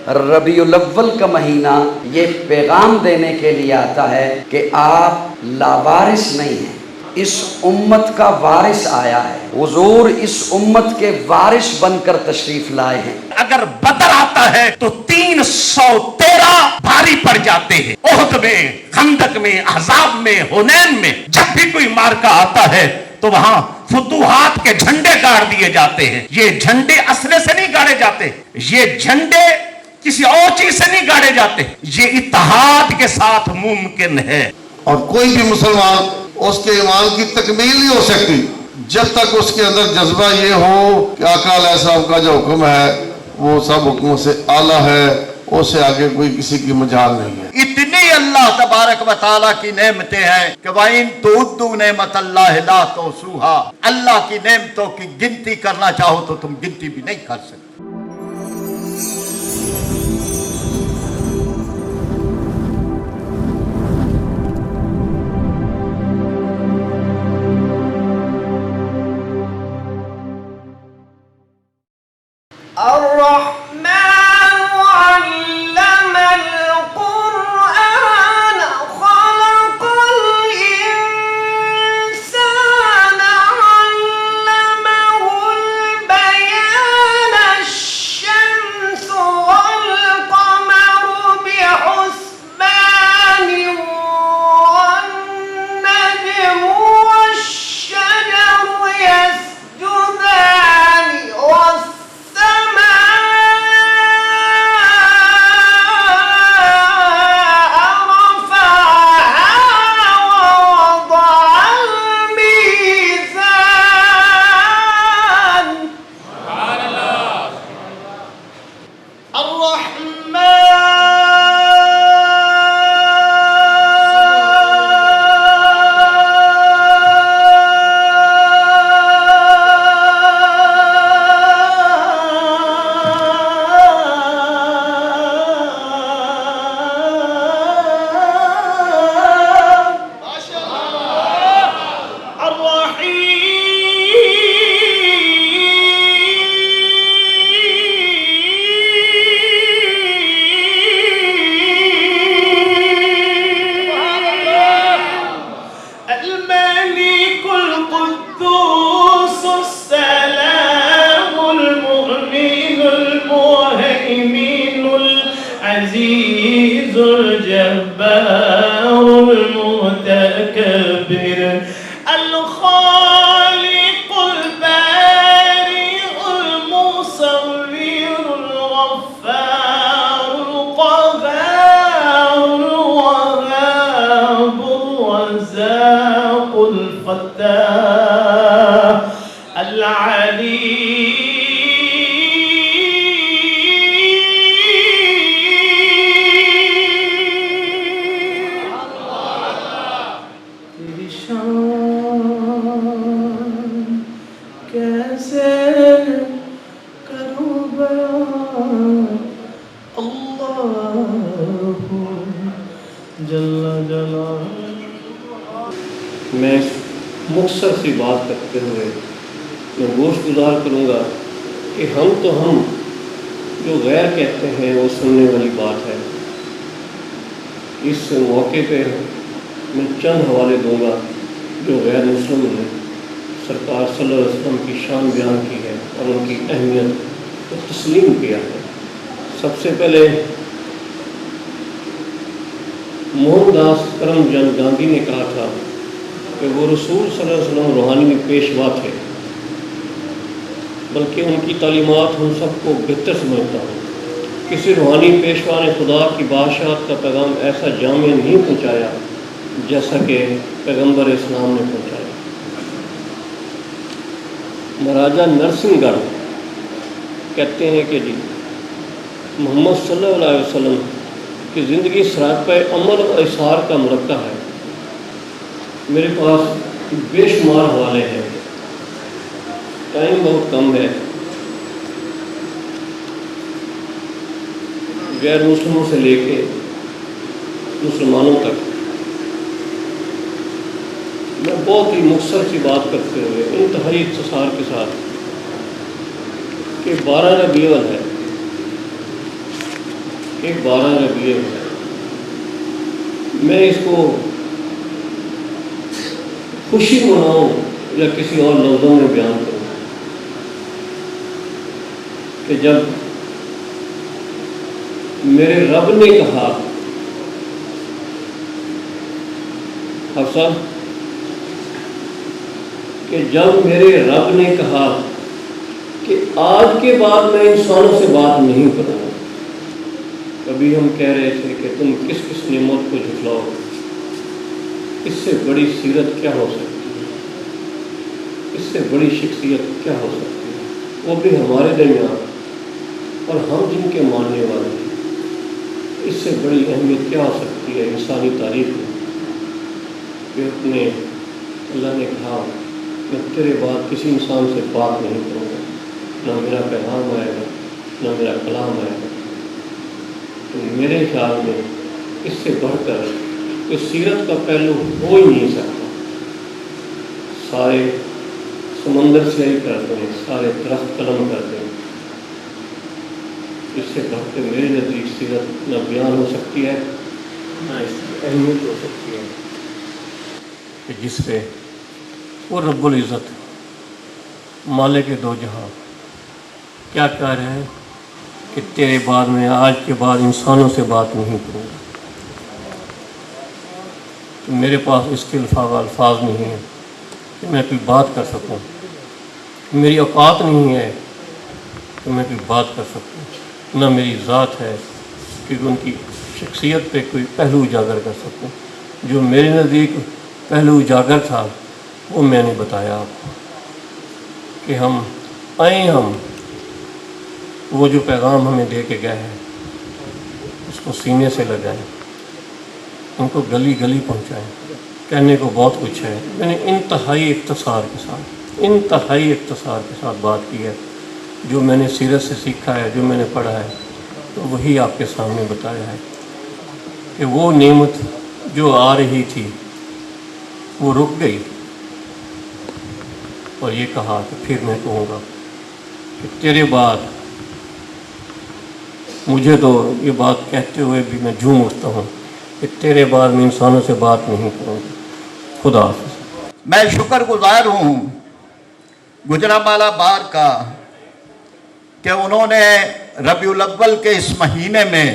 ربیع الاول کا مہینہ یہ پیغام دینے کے لیے آتا ہے کہ آپ لاوارث نہیں ہیں، اس امت کا وارث آیا ہے، حضور اس امت کے وارث بن کر تشریف لائے ہیں۔ اگر بدر آتا ہے تو 313 بھاری پڑ جاتے ہیں، احد میں، خندق میں، احزاب میں، حنین میں، جب بھی کوئی مارکا آتا ہے تو وہاں فتوحات کے جھنڈے گاڑ دیے جاتے ہیں۔ یہ جھنڈے اسلحے سے نہیں گاڑے جاتے، یہ جھنڈے کسی اور چیز سے نہیں گاڑے جاتے، یہ اتحاد کے ساتھ ممکن ہے۔ اور کوئی بھی مسلمان اس کے ایمان کی تکمیل نہیں ہو سکتی جب تک اس کے اندر جذبہ یہ ہو کہ آقا علیہ السلام کا جو حکم ہے وہ سب حکموں سے اعلیٰ ہے، اس سے آگے کوئی کسی کی مجال نہیں ہے۔ اتنی اللہ تبارک و تعالیٰ کی نعمتیں ہیں کہ وَإِن تُعُدُّوا نِعْمَتَ اللَّهِ لَا تُحْصُوهَا، اللہ کی نعمتوں کی گنتی کرنا چاہو تو تم گنتی بھی نہیں کر سکتے۔ العزيز الجبار المتكبر الخالق البارئ المصور الغفار القهار الوهاب الرزاق الفتاح العليم کیسے کروں بیان اللہ جل جلالہ۔ میں مختصر سی بات کرتے ہوئے میں گوش گزار کروں گا کہ ہم جو غیر کہتے ہیں وہ سننے والی بات ہے۔ اس موقع پہ میں چند حوالے دوں گا جو غیر مسلم نے سرکار صلی اللہ علیہ وسلم کی شان بیان کی ہے اور ان کی اہمیت کو تسلیم کیا ہے۔ سب سے پہلے موہن داس کرم چند گاندھی نے کہا تھا کہ وہ رسول صلی اللہ علیہ وسلم روحانی میں پیشوا تھے، بلکہ ان کی تعلیمات ہم سب کو بہتر سمجھتا ہوں۔ کسی روحانی پیشوا نے خدا کی بادشاہت کا پیغام ایسا جامع نہیں پہنچایا جیسا کہ پیغمبر اسلام نے پہنچایا۔ مہاراجہ نرسنگ گڑھ کہتے ہیں کہ جی محمد صلی اللہ علیہ وسلم کی زندگی صراط عمل و اثار کا مرکہ ہے۔ میرے پاس بے شمار حوالے ہیں، ٹائم بہت کم ہے، غیر مسلموں سے لے کے مسلمانوں تک میں بہت ہی مختصر سی بات کرتے ہوئے انتہائی اختصار کے ساتھ کہ 12 ربیع الاول ہے، کہ 12 ربیع ہے، میں اس کو خوشی مناؤں یا کسی اور لفظوں میں بیان کروں کہ جب میرے رب نے کہا، حفصہ، کہ جب میرے رب نے کہا کہ آج کے بعد میں انسانوں سے بات نہیں کروں گا۔ کبھی ہم کہہ رہے تھے کہ تم کس کس نعمت کو جھٹلاؤ، اس سے بڑی سیرت کیا ہو سکتی ہے، اس سے بڑی شخصیت کیا ہو سکتی ہے، وہ بھی ہمارے درمیان اور ہم جن کے ماننے والے ہیں، اس سے بڑی اہمیت کیا ہو سکتی ہے انسانی تاریخ میں کہ اپنے اللہ نے کہا میں تیرے بعد کسی انسان سے بات نہیں کروں گا، نہ میرا پیغام آئے گا نہ میرا کلام آئے گا۔ تو میرے خیال میں اس سے بڑھ کر کوئی سیرت کا پہلو ہو ہی نہیں سکتا۔ سارے سمندر سے ہی کرتے ہیں، سارے درخت قلم کرتے ہیں، اس سے بڑھ کے میرے نزدیک سیرت نہ بیان ہو سکتی ہے نہ اس کی اہمیت ہو سکتی ہے کہ جس پہ وہ رب العزت مالک دو جہاں کیا کہہ رہے ہیں کہ تیرے بعد میں آج کے بعد انسانوں سے بات نہیں کروں گا۔ تو میرے پاس اس کے الفاظ نہیں ہیں کہ میں کوئی بات کر سکوں، میری اوقات نہیں ہے کہ میں کوئی بات کر سکوں، نہ میری ذات ہے کہ ان کی شخصیت پہ کوئی پہلو اجاگر کر سکوں۔ جو میرے نزدیک پہلو اجاگر تھا وہ میں نے بتایا آپ کو کہ ہم وہ جو پیغام ہمیں دے کے گئے ہیں اس کو سینے سے لگائیں، ان کو گلی گلی پہنچائیں۔ کہنے کو بہت کچھ ہے، میں نے انتہائی اختصار کے ساتھ بات کی ہے۔ جو میں نے سیرت سے سیکھا ہے، جو میں نے پڑھا ہے، تو وہی آپ کے سامنے بتایا ہے کہ وہ نعمت جو آ رہی تھی وہ رک گئی، اور یہ کہا کہ پھر میں کہوں گا کہ تیرے بعد مجھے تو یہ بات کہتے ہوئے بھی میں جھوم اٹھتا ہوں کہ تیرے بعد میں انسانوں سے بات نہیں کروں گا۔ خدا حافظ۔ میں شکر گزار ہوں گجرانوالہ بار کا کہ انہوں نے ربیع الاول کے اس مہینے میں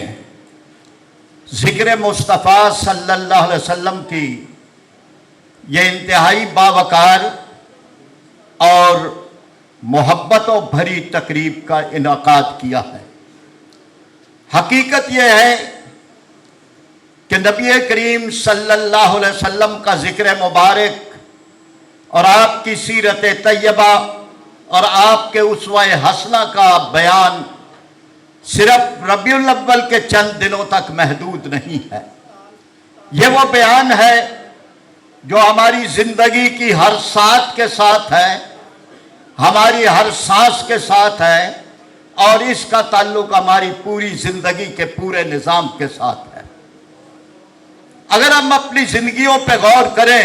ذکر مصطفیٰ صلی اللہ علیہ وسلم کی یہ انتہائی باوقار اور محبتوں بھری تقریب کا انعقاد کیا ہے۔ حقیقت یہ ہے کہ نبی کریم صلی اللہ علیہ وسلم کا ذکر مبارک اور آپ کی سیرت طیبہ اور آپ کے اسوہ حسنہ کا بیان صرف ربیع الاول کے چند دنوں تک محدود نہیں ہے۔ یہ وہ بیان ہے جو ہماری زندگی کی ہر ساتھ کے ساتھ ہے، ہماری ہر سانس کے ساتھ ہے، اور اس کا تعلق ہماری پوری زندگی کے پورے نظام کے ساتھ ہے۔ اگر ہم اپنی زندگیوں پہ غور کریں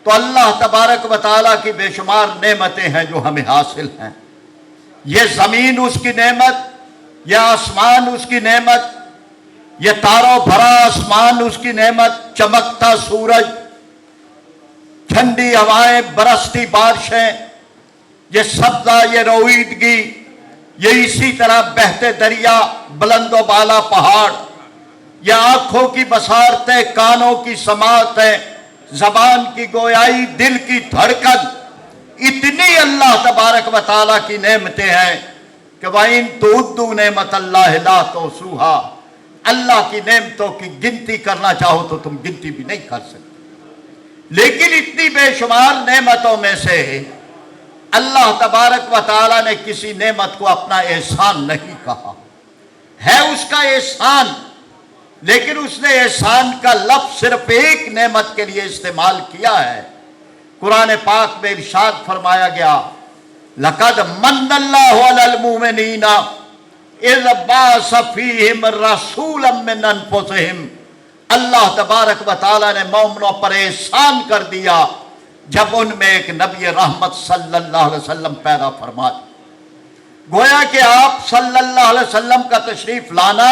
تو اللہ تبارک و تعالیٰ کی بے شمار نعمتیں ہیں جو ہمیں حاصل ہیں۔ یہ زمین اس کی نعمت، یہ آسمان اس کی نعمت، یہ تاروں بھرا آسمان اس کی نعمت، چمکتا سورج، ٹھنڈی ہوائیں، برستی بارشیں، یہ سبزہ، یہ رویدگی، یہ اسی طرح بہتے دریا، بلند و بالا پہاڑ، یہ آنکھوں کی بصارتیں، کانوں کی سماعتیں، زبان کی گویائی، دل کی دھڑکن، اتنی اللہ تبارک و تعالیٰ کی نعمتیں ہیں کہ وَإِن تُعُدُّوا نِعْمَتَ اللَّهِ لَا تُحْصُوهَا، اللہ کی نعمتوں کی گنتی کرنا چاہو تو تم گنتی بھی نہیں کر سکتے۔ لیکن اتنی بے شمار نعمتوں میں سے اللہ تبارک و تعالیٰ نے کسی نعمت کو اپنا احسان نہیں کہا، ہے اس کا احسان، لیکن اس نے احسان کا لفظ صرف ایک نعمت کے لیے استعمال کیا ہے۔ قرآن پاک میں ارشاد فرمایا گیا، لَقَدْ مَنَّ اللَّهُ عَلَى الْمُؤْمِنِينَ اِذْ بَعَثَ فِيهِمْ رَسُولًا مِّنْ أَنفُسِهِمْ، اللہ تبارک و تعالیٰ نے مومنوں پر احسان کر دیا جب ان میں ایک نبی رحمت صلی اللہ علیہ وسلم پیدا فرما۔ گویا کہ آپ صلی اللہ علیہ وسلم کا تشریف لانا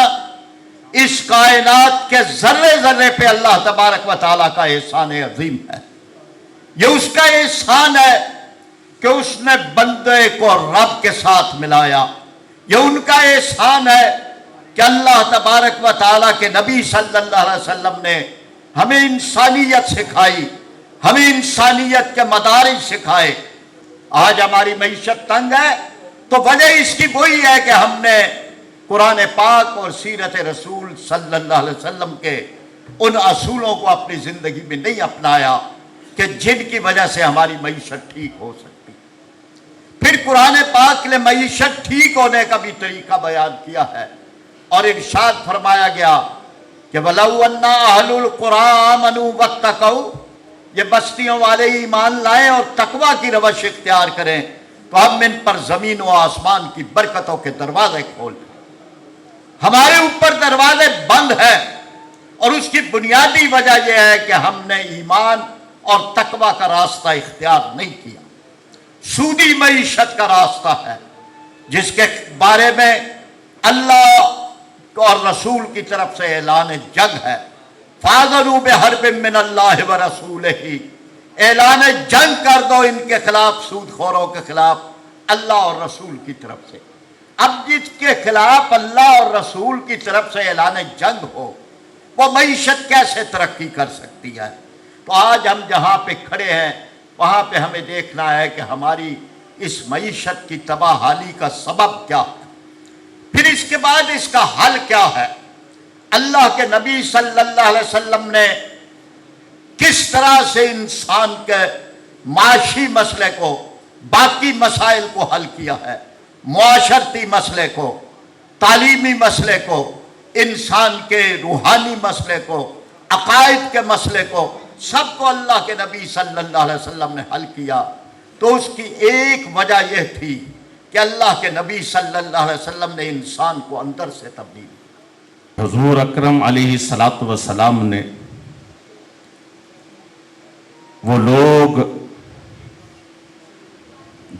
اس کائنات کے ذرے ذرے پہ اللہ تبارک و تعالیٰ کا احسان عظیم ہے. یہ اس کا احسان ہے کہ اس نے بندے کو رب کے ساتھ ملایا. یہ ان کا احسان ہے کہ اللہ تبارک و تعالیٰ کے نبی صلی اللہ علیہ وسلم نے ہمیں انسانیت سکھائی, ہمیں انسانیت کے مدارج سکھائے. آج ہماری معیشت تنگ ہے تو وجہ اس کی وہی ہے کہ ہم نے قرآن پاک اور سیرت رسول صلی اللہ علیہ وسلم کے ان اصولوں کو اپنی زندگی میں نہیں اپنایا کہ جن کی وجہ سے ہماری معیشت ٹھیک ہو سکتی. پھر قرآن پاک نے معیشت ٹھیک ہونے کا بھی طریقہ بیان کیا ہے اور ارشاد فرمایا گیا کہ وَلَوْ أَنَّ أَهْلُ الْقُرَىٰ آمَنُوا وَاتَّقَوْا, یہ بستیوں والے ایمان لائیں اور تقوی کی روش اختیار کریں تو ہم ان پر زمین و آسمان کی برکتوں کے دروازے کھول دیں. ہمارے اوپر دروازے بند ہیں اور اس کی بنیادی وجہ یہ ہے کہ ہم نے ایمان اور تقوی کا راستہ اختیار نہیں کیا. سودی معیشت کا راستہ ہے جس کے بارے میں اللہ اور رسول کی طرف سے اعلان جنگ ہے. فَاذَنُوا بِحَرْبٍ مِّنَ اللَّهِ وَرَسُولِهِ, اعلان جنگ کر دو ان کے خلاف, سود خوروں کے خلاف اللہ اور رسول کی طرف سے. اب جس کے خلاف اللہ اور رسول کی طرف سے اعلان جنگ ہو وہ معیشت کیسے ترقی کر سکتی ہے؟ تو آج ہم جہاں پہ کھڑے ہیں وہاں پہ ہمیں دیکھنا ہے کہ ہماری اس معیشت کی تباہ حالی کا سبب کیا ہے, پھر اس کے بعد اس کا حل کیا ہے. اللہ کے نبی صلی اللہ علیہ وسلم نے کس طرح سے انسان کے معاشی مسئلے کو, باقی مسائل کو حل کیا ہے, معاشرتی مسئلے کو, تعلیمی مسئلے کو, انسان کے روحانی مسئلے کو, عقائد کے مسئلے کو, سب کو اللہ کے نبی صلی اللہ علیہ وسلم نے حل کیا. تو اس کی ایک وجہ یہ تھی کہ اللہ کے نبی صلی اللہ علیہ وسلم نے انسان کو اندر سے تبدیل کیا. حضور اکرم علیہ الصلوۃ والسلام نے وہ لوگ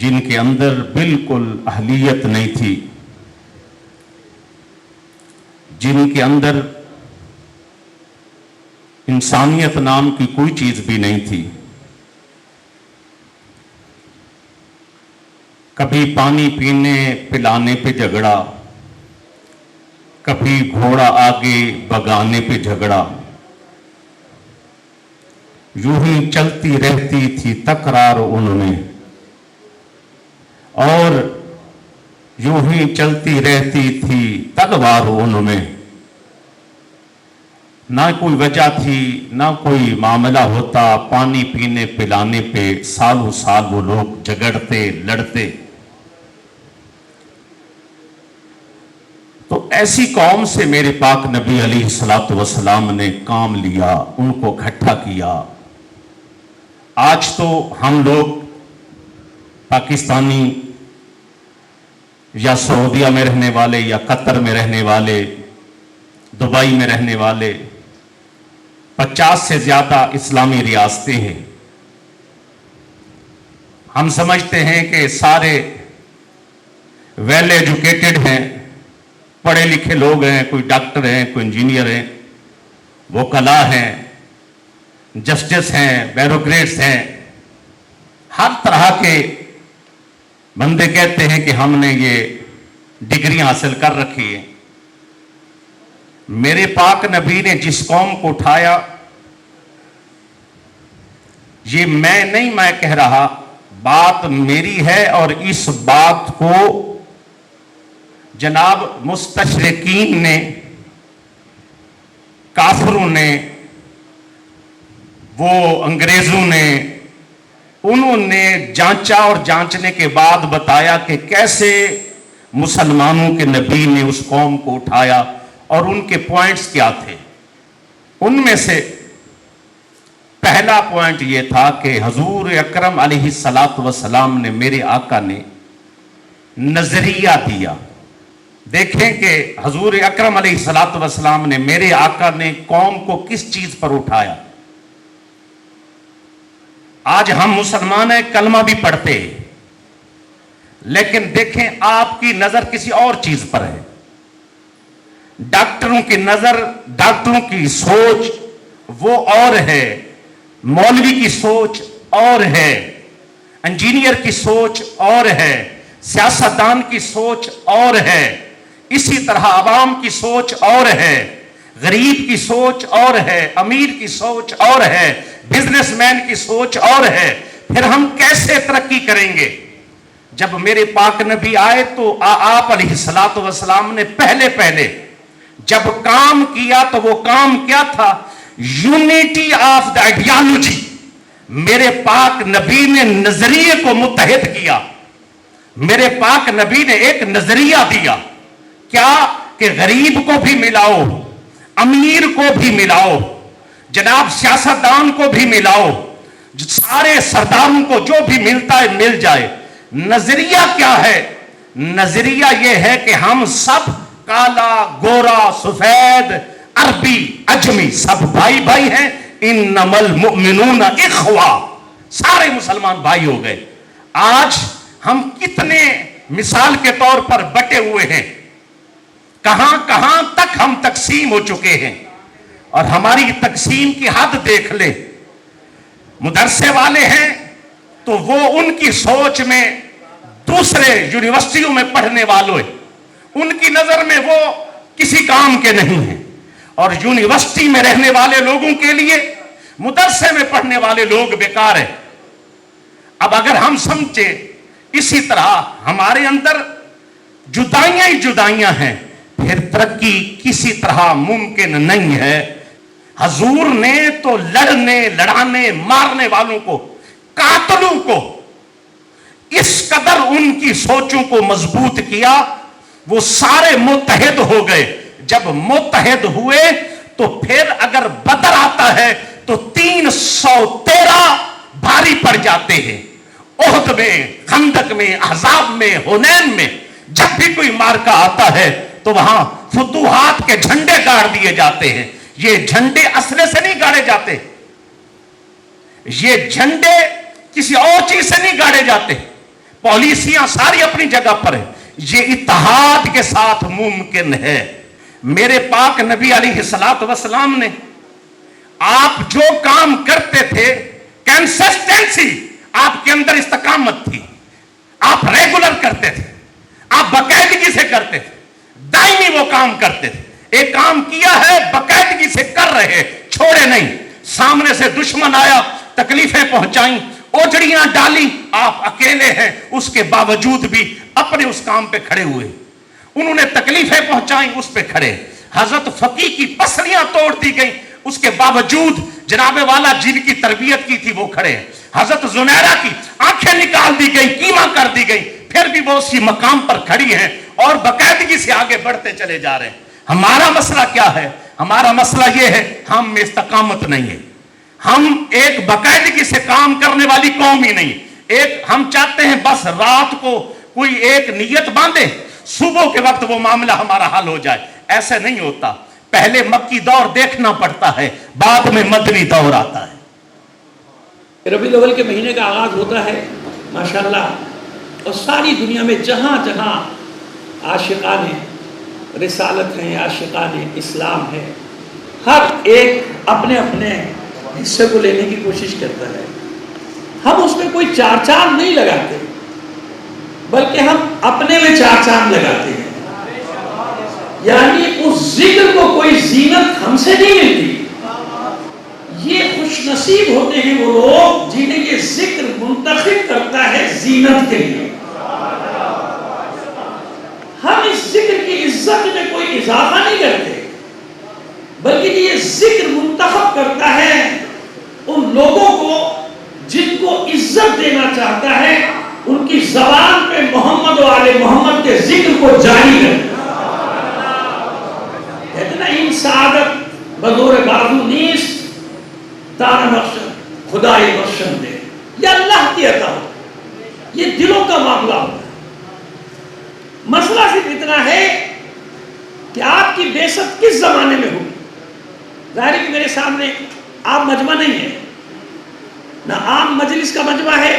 جن کے اندر بالکل اہلیت نہیں تھی, جن کے اندر انسانیت نام کی کوئی چیز بھی نہیں تھی, کبھی پانی پینے پلانے پہ جھگڑا, کبھی گھوڑا آگے بگانے پہ جھگڑا, یوں ہی چلتی رہتی تھی تکرار ان میں, اور یوں ہی چلتی رہتی تھی تلوار ان میں. نہ کوئی وجہ تھی, نہ کوئی معاملہ ہوتا, پانی پینے پلانے پہ سالوں سال وہ لوگ جھگڑتے لڑتے. تو ایسی قوم سے میرے پاک نبی علیہ الصلوۃ والسلام نے کام لیا, ان کو اکٹھا کیا. آج تو ہم لوگ پاکستانی یا سعودیہ میں رہنے والے یا قطر میں رہنے والے, دبئی میں رہنے والے, 50 سے زیادہ اسلامی ریاستیں ہیں. ہم سمجھتے ہیں کہ سارے ویل ایجوکیٹڈ ہیں, پڑھے لکھے لوگ ہیں, کوئی ڈاکٹر ہیں, کوئی انجینئر ہیں, وکلاء ہیں, جسٹس ہیں, بیوروکریٹس ہیں, ہر طرح کے بندے کہتے ہیں کہ ہم نے یہ ڈگری حاصل کر رکھی ہے. میرے پاک نبی نے جس قوم کو اٹھایا, یہ میں کہہ رہا, بات میری ہے, اور اس بات کو جناب مستشرقین نے, کافروں نے, وہ انگریزوں نے, انہوں نے جانچا اور جانچنے کے بعد بتایا کہ کیسے مسلمانوں کے نبی نے اس قوم کو اٹھایا اور ان کے پوائنٹس کیا تھے. ان میں سے پہلا پوائنٹ یہ تھا کہ حضور اکرم علیہ الصلوۃ والسلام نے, میرے آقا نے نظریہ دیا. دیکھیں کہ حضور اکرم علیہ الصلوۃ والسلام نے, میرے آقا نے قوم کو کس چیز پر اٹھایا. آج ہم مسلمان ہیں, کلمہ بھی پڑھتے ہیں, لیکن دیکھیں آپ کی نظر کسی اور چیز پر ہے. ڈاکٹروں کی نظر، ڈاکٹروں کی سوچ وہ اور ہے، مولوی کی سوچ اور ہے، انجینئر کی سوچ اور ہے، سیاستدان کی سوچ اور ہے، اسی طرح عوام کی سوچ اور ہے، غریب کی سوچ اور ہے، امیر کی سوچ اور ہے، بزنس مین کی سوچ اور ہے. پھر ہم کیسے ترقی کریں گے؟ جب میرے پاک نبی آئے تو آپ علیہ الصلوۃ والسلام نے پہلے جب کام کیا تو وہ کام کیا تھا؟ Unity of the ideology. میرے پاک نبی نے نظریے کو متحد کیا. میرے پاک نبی نے ایک نظریہ دیا، کیا کہ غریب کو بھی ملاؤ، امیر کو بھی ملاؤ، جناب سیاستدان کو بھی ملاؤ، سارے سرداروں کو جو بھی ملتا ہے مل جائے. نظریہ کیا ہے؟ نظریہ یہ ہے کہ ہم سب کالا، گورا، سفید، عربی، اجمی سب بھائی بھائی ہیں. انما المؤمنون اخوہ، سارے مسلمان بھائی ہو گئے. آج ہم کتنے مثال کے طور پر بٹے ہوئے ہیں، کہاں کہاں تک ہم تقسیم ہو چکے ہیں. اور ہماری تقسیم کی حد دیکھ لیں. مدرسے والے ہیں تو وہ ان کی سوچ میں دوسرے یونیورسٹیوں میں پڑھنے والوں، ان کی نظر میں وہ کسی کام کے نہیں ہیں، اور یونیورسٹی میں رہنے والے لوگوں کے لیے مدرسے میں پڑھنے والے لوگ بیکار ہیں. اب اگر ہم سمجھے اسی طرح ہمارے اندر جدائیاں ہی جدائیاں ہیں، پھر ترقی کسی طرح ممکن نہیں ہے. حضور نے تو لڑنے، لڑانے، مارنے والوں کو، قاتلوں کو اس قدر ان کی سوچوں کو مضبوط کیا، وہ سارے متحد ہو گئے. جب متحد ہوئے تو پھر اگر بدر آتا ہے تو 313 بھاری پڑ جاتے ہیں. احد میں، خندق میں، احزاب میں، حنین میں جب بھی کوئی مارکا آتا ہے تو وہاں فتوحات کے جھنڈے گاڑ دیے جاتے ہیں. یہ جھنڈے اسلحے سے نہیں گاڑے جاتے، یہ جھنڈے کسی اور چیز سے نہیں گاڑے جاتے. پالیسیاں ساری اپنی جگہ پر ہیں، یہ اتحاد کے ساتھ ممکن ہے. میرے پاک نبی علیہ الصلوۃ والسلام نے آپ جو کام کرتے تھے، کنسسٹنسی، آپ کے اندر استقامت تھی، آپ ریگولر کرتے تھے، آپ باقاعدگی سے کرتے تھے، دائمی وہ کام کرتے تھے. ایک کام کیا ہے باقاعدگی سے کر رہے، چھوڑے نہیں. سامنے سے دشمن آیا، تکلیفیں پہنچائیں، اوجڑیاں ڈالی، آپ اکیلے ہیں، اس کے باوجود بھی اپنے اس کام پہ کھڑے ہوئے. انہوں نے تکلیفیں پہنچائیں، اس پہ کھڑے. حضرت فقی کی پسلیاں توڑ دی گئیں، اس کے باوجود جناب والا جن کی تربیت کی تھی وہ کھڑے. حضرت زنیرہ کی آنکھیں نکال دی گئی، کیما کر دی گئی، پھر بھی وہ اسی مقام پر کھڑی ہیں اور باقاعدگی سے آگے بڑھتے چلے جا رہے ہیں. ہمارا مسئلہ کیا ہے؟ ہمارا مسئلہ یہ ہے ہم میں استقامت نہیں ہے. ہم ایک باقاعدگی سے کام کرنے والی قوم ہی نہیں. ہم چاہتے ہیں بس رات کو کوئی ایک نیت باندھے، صبح کے وقت وہ معاملہ ہمارا حل ہو جائے. ایسے نہیں ہوتا. پہلے مکی دور دیکھنا پڑتا ہے، بعد میں مدنی دور آتا ہے. ربیع الاول کے مہینے کا آغاز ہوتا ہے ماشاءاللہ، اور ساری دنیا میں جہاں جہاں عاشقان رسالت ہیں، عاشقان اسلام ہے، ہر ایک اپنے اپنے حصے کو لینے کی کوشش کرتا ہے. ہم اس میں کوئی چار چاند نہیں لگاتے، بلکہ ہم اپنے میں چار چاند لگاتے ہیں. یعنی اس ذکر کو کوئی زینت ہم سے نہیں ملتی. یہ خوش نصیب ہوتے ہیں وہ لوگ جنہیں یہ ذکر منتخب کرتا ہے زینت کے لیے. ہم اس ذکر کی عزت میں کوئی اضافہ نہیں کرتے، بلکہ یہ ذکر منتخب کرتا ہے ان لوگوں کو جن کو عزت دینا چاہتا ہے، ان کی زبان پہ محمد و آل محمد کے ذکر کو جاری کرتا ہے. کہتے نا ان سعادت بدور بازو نیست دان بخشن خدای بخشن دے. یہ اللہ کی عطا ہو، یہ دلوں کا معاملہ ہوتا ہے. مسئلہ صرف اتنا ہے کہ آپ کی بعثت کس زمانے میں ہوگی. ظاہر ہے کہ میرے سامنے عام مجمع نہیں ہے، نہ عام مجلس کا مجمع ہے،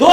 2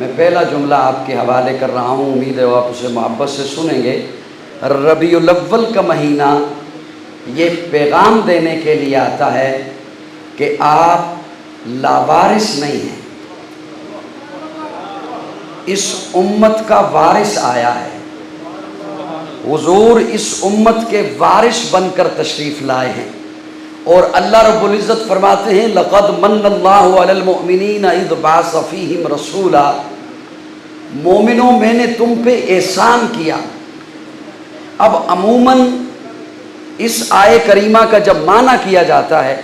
میں پہلا جملہ آپ کے حوالے کر رہا ہوں، امید ہے آپ اسے محبت سے سنیں گے۔ ربیع الاول کا مہینہ یہ پیغام دینے کے لیے آتا ہے کہ آپ لاوارث نہیں ہیں، اس امت کا وارث آیا ہے۔ حضور اس امت کے وارث بن کر تشریف لائے ہیں، اور اللہ رب العزت فرماتے ہیں لقد من اللہ علی المؤمنین اذ بعث فیہم رسولا، مومنوں میں نے تم پہ احسان کیا۔ اب عموماً اس آیے کریمہ کا جب معنی کیا جاتا ہے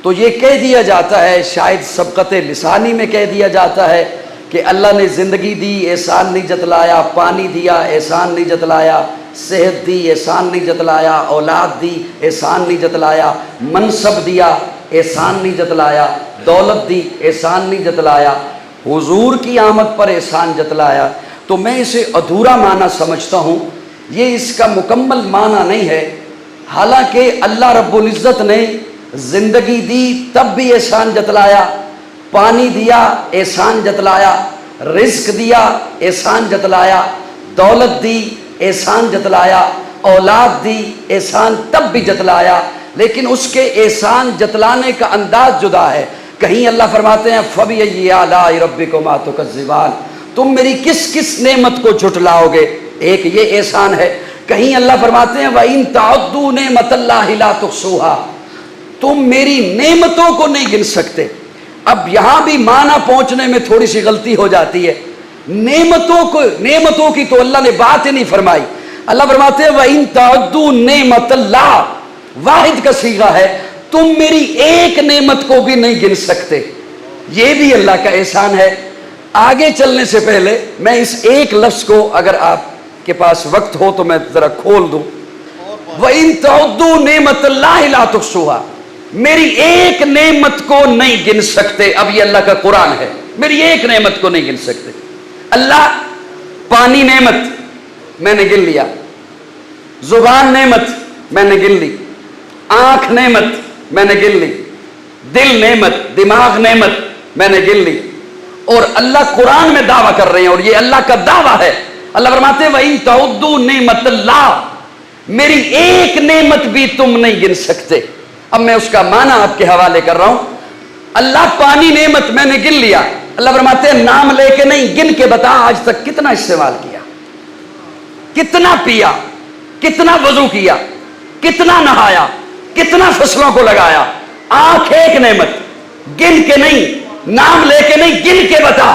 تو یہ کہہ دیا جاتا ہے، شاید سبقت لسانی میں کہہ دیا جاتا ہے کہ اللہ نے زندگی دی، احسان نہیں جتلایا، پانی دیا، احسان نہیں جتلایا، صحت دی، احسان نہیں جتلایا، اولاد دی، احسان نہیں جتلایا، منصب دیا، احسان نہیں جتلایا، دولت دی، احسان نہیں جتلایا، حضور کی آمد پر احسان جتلایا۔ تو میں اسے ادھورا معنی سمجھتا ہوں، یہ اس کا مکمل معنی نہیں ہے۔ حالانکہ اللہ رب العزت نے زندگی دی تب بھی احسان جتلایا، پانی دیا احسان جتلایا، رزق دیا احسان جتلایا، دولت دی احسان جتلایا، اولاد دی احسان تب بھی جتلایا، لیکن اس کے احسان جتلانے کا انداز جدا ہے۔ کہیں اللہ فرماتے ہیں فَبِأَيِّ آلَاءِ رَبِّكُمَا تُكَذِّبَانِ، تم میری کس کس نعمت کو جھٹلاؤ گے، ایک یہ احسان ہے۔ کہیں اللہ فرماتے ہیں وَإِن تَعُدُّوا نِعْمَتَ اللَّهِ لَا تُحْصُوهَا، تم میری نعمتوں کو نہیں گن سکتے۔ اب یہاں بھی معنی پہنچنے میں تھوڑی سی غلطی ہو جاتی ہے۔ نعمتوں کی تو اللہ نے بات ہی نہیں فرمائی۔ اللہ فرماتے ہیں وَإِن تَعُدُّوا نِعْمَتَ اللَّهِ، واحد کا صیغہ ہے، تم میری ایک نعمت کو بھی نہیں گن سکتے۔ یہ بھی اللہ کا احسان ہے۔ آگے چلنے سے پہلے میں اس ایک لفظ کو اگر آپ کے پاس وقت ہو تو میں ذرا کھول دوں۔ وَإِن تَعُدُّوا نِعْمَتَ اللَّهِ لَا تُحْصُوهَا، میری ایک نعمت کو نہیں گن سکتے۔ اب یہ اللہ کا قرآن ہے، میری ایک نعمت کو نہیں گن سکتے۔ اللہ پانی نعمت میں نے گن لیا، زبان نعمت میں نے گن لی، آنکھ نعمت میں نے گن لی، دل نعمت، دماغ نعمت میں نے گن لی، اور اللہ قرآن میں دعویٰ کر رہے ہیں، اور یہ اللہ کا دعویٰ ہے۔ اللہ فرماتے ہیں وَإِن تَعُدُّوا نِعْمَتَ اللَّهِ، میری ایک نعمت بھی تم نہیں گن سکتے۔ اب میں اس کا معنی آپ کے حوالے کر رہا ہوں۔ اللہ پانی نعمت میں نے گن لیا، اللہ فرماتے ہیں نام لے کے نہیں، گن کے بتا آج تک کتنا استعمال کیا، کتنا پیا، کتنا وضو کیا، کتنا نہایا، کتنا فصلوں کو لگایا۔ آنکھ ایک نعمت، گن کے نہیں، نام لے کے نہیں، گن کے بتا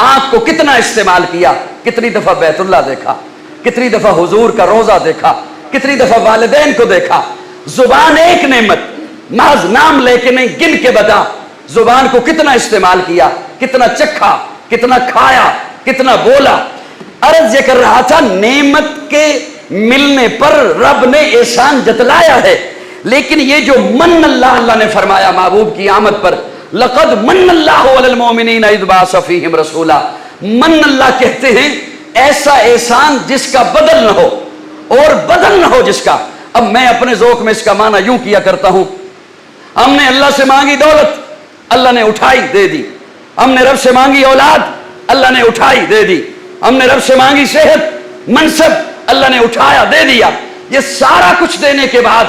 آنکھ کو کتنا استعمال کیا، کتنی دفعہ بیت اللہ دیکھا، کتنی دفعہ حضور کا روزہ دیکھا، کتنی دفعہ والدین کو دیکھا۔ زبان ایک نعمت، محض نام لے کے نہیں، گن کے بتا زبان کو کتنا استعمال کیا، کتنا چکھا، کتنا کھایا، کتنا بولا۔ عرض یہ کر رہا تھا نعمت کے ملنے پر رب نے احسان جتلایا ہے، لیکن یہ جو من اللہ نے فرمایا محبوب کی آمد پر، لقد من اللہ علی المؤمنین اذ بعث فیہم رسولا، من اللہ کہتے ہیں ایسا احسان جس کا بدل نہ ہو اور بدل نہ ہو جس کا۔ اب میں اپنے ذوق میں اس کا معنی یوں کیا کرتا ہوں، ہم نے اللہ سے مانگی دولت، اللہ نے اٹھائی دے دی۔ ہم نے رب سے مانگی اولاد، اللہ نے اٹھائی دے دی۔ ہم نے رب سے مانگی صحت، منصب، اللہ نے اٹھایا دے دیا۔ یہ سارا کچھ دینے کے بعد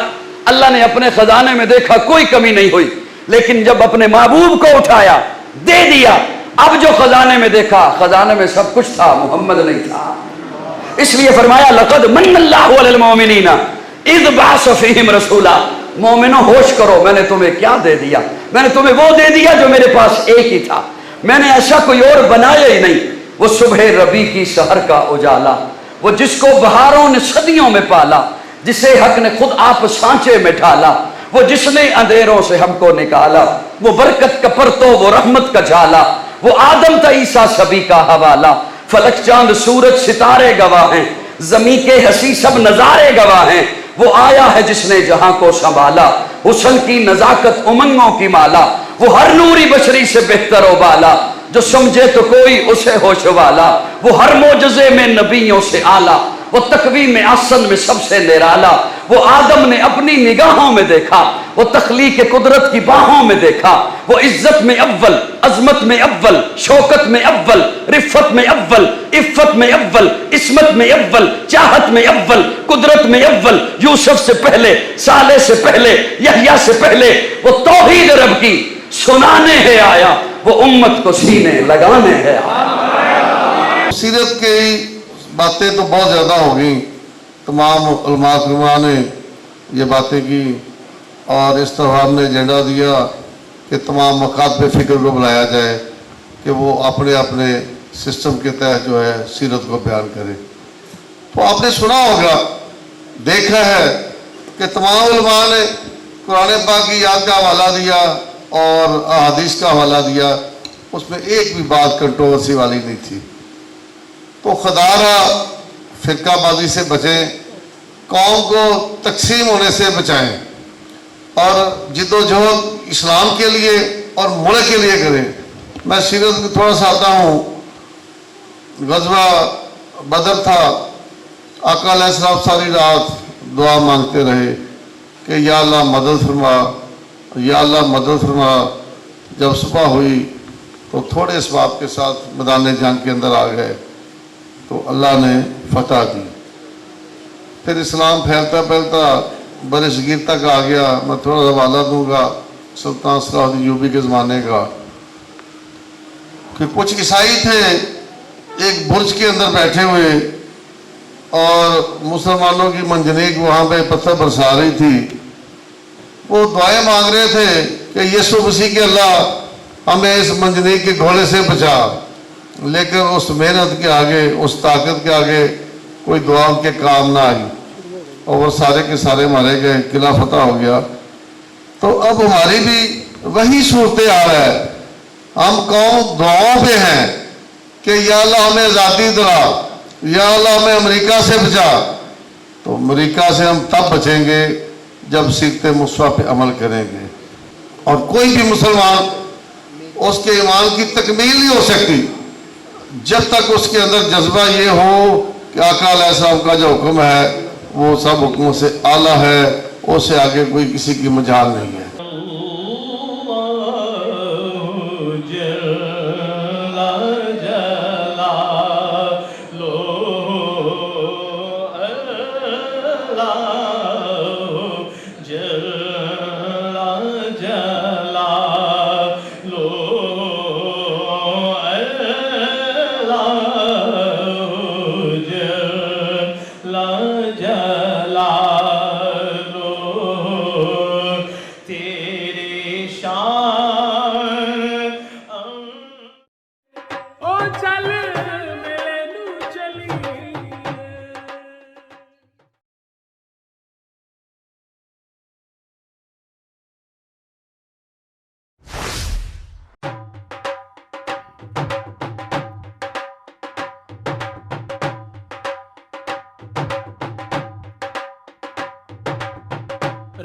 اللہ نے اپنے خزانے میں دیکھا کوئی کمی نہیں ہوئی، لیکن جب اپنے محبوب کو اٹھایا دے دیا، اب جو خزانے میں دیکھا، خزانے میں سب کچھ تھا، محمد نہیں تھا۔ اس لیے فرمایا لقد من اللہ علی المؤمنین اذ بعث فیہم رسولا، مومنوں ہوش کرو، میں نے تمہیں کیا دے دیا؟ میں نے تمہیں وہ دے دیا جو میرے پاس ایک ہی تھا، میں نے ایسا کوئی اور بنایا ہی نہیں۔ وہ صبح ربیع کی سحر کا اجالا، وہ جس کو بہاروں نے صدیوں میں پالا، جسے حق نے خود آپ سانچے میں ڈالا، وہ جس نے اندھیروں سے ہم کو نکالا، وہ برکت کا پرتو، وہ رحمت کا جھالا، وہ آدم تا عیسیٰ سبھی کا حوالہ، فلک چاند سورج ستارے گواہ ہیں، زمین کے ہنسی سب نظارے گواہ ہیں، وہ آیا ہے جس نے جہاں کو سنبھالا، حسن کی نزاکت امنگوں کی مالا، وہ ہر نوری بشری سے بہتر و بالا، جو سمجھے تو کوئی اسے ہوش والا، وہ ہر معجزے میں نبیوں سے اعلیٰ، وہ تقویم احسن میں سب سے نرالا، وہ آدم نے اپنی نگاہوں میں دیکھا، وہ تخلیق قدرت کی باہوں میں دیکھا، وہ عزت میں اول، عظمت میں اول، شوکت میں اول، رفت میں اول، عفت میں اول، عصمت میں اول، چاہت میں اول، قدرت میں اول، یوسف سے پہلے، صالح سے پہلے، یحییٰ سے پہلے وہ توحید رب کی سنانے ہے آیا، وہ امت کو سینے لگانے ہے آیا۔ سیرت کی باتیں تو بہت زیادہ ہو گئیں، تمام علماء کرام نے یہ باتیں کی اور اس طرح نے ایجنڈا دیا کہ تمام مکاتب فکر کو بلایا جائے کہ وہ اپنے اپنے سسٹم کے تحت جو ہے سیرت کو بیان کرے۔ تو آپ نے سنا ہوگا، دیکھا ہے کہ تمام علماء نے قرآن پاک کی یاد کا حوالہ دیا اور احادیث کا حوالہ دیا، اس میں ایک بھی بات کنٹروورسی والی نہیں تھی۔ تو خدارہ فرقہ بازی سے بچیں، قوم کو تقسیم ہونے سے بچائیں اور جد و جہد اسلام کے لیے اور ملک کے لیے کریں۔ میں سیرت میں تھوڑا سا آتا ہوں۔ غزوہ بدر تھا، آقا علیہ السلام ساری رات دعا مانگتے رہے کہ یا اللہ مدد فرما، یا اللہ مدد فرما۔ جب صبح ہوئی تو تھوڑے اسباب کے ساتھ میدان جنگ کے اندر آ گئے تو اللہ نے فتح دی۔ پھر اسلام پھیلتا پھیلتا بر صغیر تک آ گیا۔ میں تھوڑا حوالہ دوں گا سلطان صلاح الدین ایوبی کے زمانے کا کہ کچھ عیسائی تھے ایک برج کے اندر بیٹھے ہوئے اور مسلمانوں کی منجنیق وہاں پہ پتھر برسا رہی تھی۔ وہ دعائیں مانگ رہے تھے کہ یسوع مسیح کے اللہ ہمیں اس منجنیق کے گھوڑے سے بچا، لیکن اس محنت کے آگے، اس طاقت کے آگے کوئی دعا ان کے کام نہ آئی اور وہ سارے کے سارے مارے گئے، قلعہ فتح ہو گیا۔ تو اب ہماری بھی وہی صورتحال ہے، ہم قوم دعاؤں پہ ہیں کہ یا اللہ ہمیں آزادی دلا، یا اللہ ہمیں امریکہ سے بچا۔ تو امریکہ سے ہم تب بچیں گے جب سیرت مصطفیٰ پہ عمل کریں گے، اور کوئی بھی مسلمان اس کے ایمان کی تکمیل نہیں ہو سکتی جب تک اس کے اندر جذبہ یہ ہو کہ آقا علیہ السلام کا جو حکم ہے وہ سب حکموں سے اعلیٰ ہے، اس سے آگے کوئی کسی کی مجال نہیں ہے۔